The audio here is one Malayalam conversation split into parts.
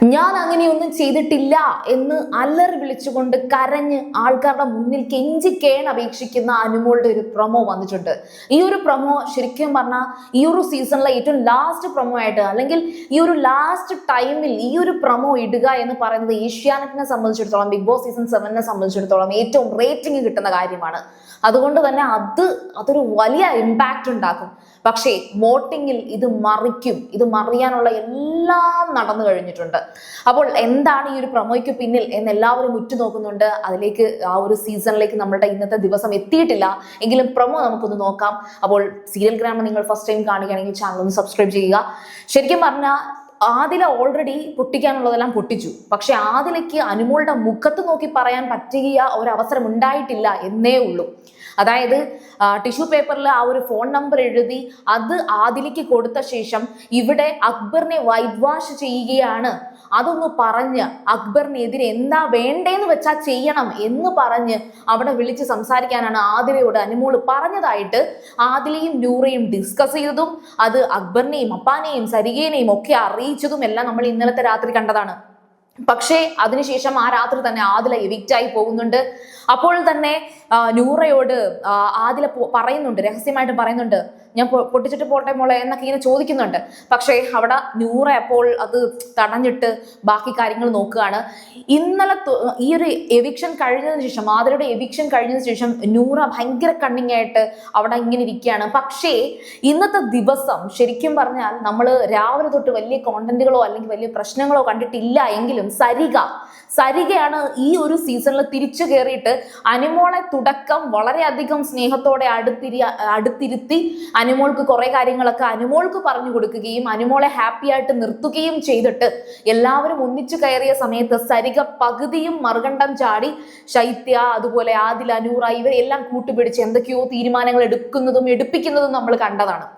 ഞാൻ അങ്ങനെയൊന്നും ചെയ്തിട്ടില്ല എന്ന് അലറി വിളിച്ചുകൊണ്ട് കരഞ്ഞ് ആൾക്കാരുടെ മുന്നിൽ കെഞ്ചിക്കേൺ അപേക്ഷിക്കുന്ന അനുമോളുടെ ഒരു പ്രൊമോ വന്നിട്ടുണ്ട്. ഈ ഒരു പ്രൊമോ ശരിക്കും പറഞ്ഞാൽ ഈ ഒരു സീസണിലെ ഏറ്റവും ലാസ്റ്റ് പ്രൊമോ ആയിട്ട്, അല്ലെങ്കിൽ ഈ ഒരു ലാസ്റ്റ് ടൈമിൽ ഈ ഒരു പ്രൊമോ ഇടുക എന്ന് പറയുന്നത് ഏഷ്യാനെറ്റിനെ സംബന്ധിച്ചിടത്തോളം, ബിഗ് ബോസ് സീസൺ 7നെ സംബന്ധിച്ചിടത്തോളം ഏറ്റവും റേറ്റിംഗ് കിട്ടുന്ന കാര്യമാണ്. അതുകൊണ്ട് തന്നെ അതൊരു വലിയ ഇമ്പാക്റ്റ് ഉണ്ടാക്കും. പക്ഷേ വോട്ടിങ്ങിൽ ഇത് മറിയാനുള്ള എല്ലാം നടന്നു കഴിഞ്ഞിട്ടുണ്ട്. അപ്പോൾ എന്താണ് ഈ ഒരു പ്രൊമോയ്ക്ക് പിന്നിൽ എന്ന് എല്ലാവരും ഉറ്റുനോക്കുന്നുണ്ട്. അതിലേക്ക് ആ ഒരു സീസണിലേക്ക് നമ്മളുടെ ഇന്നത്തെ ദിവസം എത്തിയിട്ടില്ല എങ്കിലും പ്രൊമോ നമുക്കൊന്ന് നോക്കാം. അപ്പോൾ സീരിയൽ ഗ്രാമം നിങ്ങൾ ഫസ്റ്റ് ടൈം കാണുകയാണെങ്കിൽ ചാനൽ ഒന്ന് സബ്സ്ക്രൈബ് ചെയ്യുക. ശരിക്കും പറഞ്ഞാൽ ആദില ഓൾറെഡി പൊട്ടിക്കാനുള്ളതെല്ലാം പൊട്ടിച്ചു. പക്ഷെ ആദിലയ്ക്ക് അനുമോളുടെ മുഖത്ത് നോക്കി പറയാൻ പറ്റിയ ഒരവസരം ഉണ്ടായിട്ടില്ല എന്നേ ഉള്ളൂ. അതായത് ടിഷ്യൂ പേപ്പറിൽ ആ ഒരു ഫോൺ നമ്പർ എഴുതി അത് ആദിലയ്ക്ക് കൊടുത്ത ശേഷം ഇവിടെ അക്ബറിനെ വൈറ്റ് വാഷ് ചെയ്യുകയാണ്, അതൊന്ന് പറഞ്ഞ് അക്ബറിനെതിരെ എന്താ വേണ്ടേന്ന് വെച്ചാൽ ചെയ്യണം എന്ന് പറഞ്ഞ് അവിടെ വിളിച്ച് സംസാരിക്കാനാണ് ആദിലയോട് അനുമോള് പറഞ്ഞതായിട്ട് ആദിലയും നൂറയും ഡിസ്കസ് ചെയ്തതും അത് അക്ബറിനെയും അപ്പാനെയും സരികേനെയും ഒക്കെ അറിയിച്ചതും എല്ലാം നമ്മൾ ഇന്നലത്തെ രാത്രി കണ്ടതാണ്. പക്ഷേ അതിനുശേഷം ആ രാത്രി തന്നെ ആദില എവിക്റ്റായി പോകുന്നുണ്ട്. അപ്പോൾ തന്നെ നൂറയോട് ആദില പറയുന്നുണ്ട്, രഹസ്യമായിട്ട് പറയുന്നുണ്ട്, ഞാൻ പൊട്ടിച്ചിട്ട് പോട്ടെ മോളെ എന്നൊക്കെ ഇങ്ങനെ ചോദിക്കുന്നുണ്ട്. പക്ഷേ അവിടെ നൂറ അപ്പോൾ അത് തടഞ്ഞിട്ട് ബാക്കി കാര്യങ്ങൾ നോക്കുകയാണ്. ഇന്നലെ ഈ ഒരു എവിക്ഷൻ കഴിഞ്ഞതിന് ശേഷം, ആദിലയുടെ എവിക്ഷൻ കഴിഞ്ഞതിന് ശേഷം നൂറ ഭയങ്കര കണ്ണിങ് ആയിട്ട് അവിടെ ഇങ്ങനെ ഇരിക്കുകയാണ്. പക്ഷേ ഇന്നത്തെ ദിവസം ശരിക്കും പറഞ്ഞാൽ നമ്മൾ രാവിലെ തൊട്ട് വലിയ കോണ്ടന്റുകളോ അല്ലെങ്കിൽ വലിയ പ്രശ്നങ്ങളോ കണ്ടിട്ടില്ല എങ്കിലും സരികയാണ് ഈ ഒരു സീസണിൽ തിരിച്ചു കയറിയിട്ട് അനുമോളെ തുടക്കം വളരെയധികം സ്നേഹത്തോടെ അടുത്തിരുത്തി അനുമോൾക്ക് കുറെ കാര്യങ്ങളൊക്കെ അനുമോൾക്ക് പറഞ്ഞു കൊടുക്കുകയും അനുമോളെ ഹാപ്പി ആയിട്ട് നിർത്തുകയും ചെയ്തിട്ട് എല്ലാവരും ഒന്നിച്ചു കയറിയ സമയത്ത് സരിക പകുതിയും മറുകണ്ഠം ചാടി ശൈത്യ, അതുപോലെ ആദില, നൂറ ഇവരെല്ലാം കൂട്ടുപിടിച്ച് എന്തൊക്കെയോ തീരുമാനങ്ങൾ എടുപ്പിക്കുന്നതും നമ്മൾ കണ്ടതാണ്.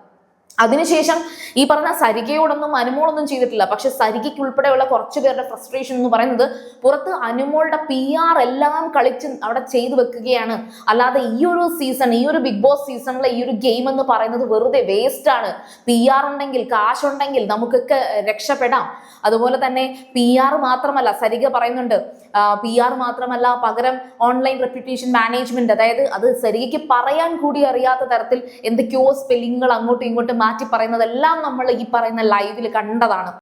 അതിനുശേഷം ഈ പറഞ്ഞ സരികയോടൊന്നും അനുമോളൊന്നും ചെയ്തിട്ടില്ല. പക്ഷെ സരികയ്ക്ക് ഉൾപ്പെടെയുള്ള കുറച്ചു പേരുടെ ഫ്രസ്ട്രേഷൻ എന്ന് പറയുന്നത് പുറത്ത് അനുമോളുടെ PR എല്ലാം കളിച്ച് അവിടെ ചെയ്തു വെക്കുകയാണ്. അല്ലാതെ ഈ ഒരു സീസൺ, ഈ ഒരു ബിഗ് ബോസ് സീസണിലെ ഈ ഒരു ഗെയിം എന്ന് പറയുന്നത് വെറുതെ വേസ്റ്റ് ആണ്. PR ഉണ്ടെങ്കിൽ, കാശുണ്ടെങ്കിൽ നമുക്കൊക്കെ രക്ഷപ്പെടാം. അതുപോലെ തന്നെ PR മാത്രമല്ല, സരിക പറയുന്നുണ്ട്, PR മാത്രമല്ല പകരം ഓൺലൈൻ റെപ്യൂട്ടേഷൻ മാനേജ്മെന്റ്, അതായത് അത് സരികയ്ക്ക് പറയാൻ കൂടി അറിയാത്ത തരത്തിൽ എന്തൊക്കെയോ സ്പെല്ലിങ്ങുകൾ അങ്ങോട്ടും ഇങ്ങോട്ടും മാറ്റി പറയുന്നതെല്ലാം നമ്മൾ ഈ പറയുന്ന ലൈവിൽ കണ്ടതാണ്.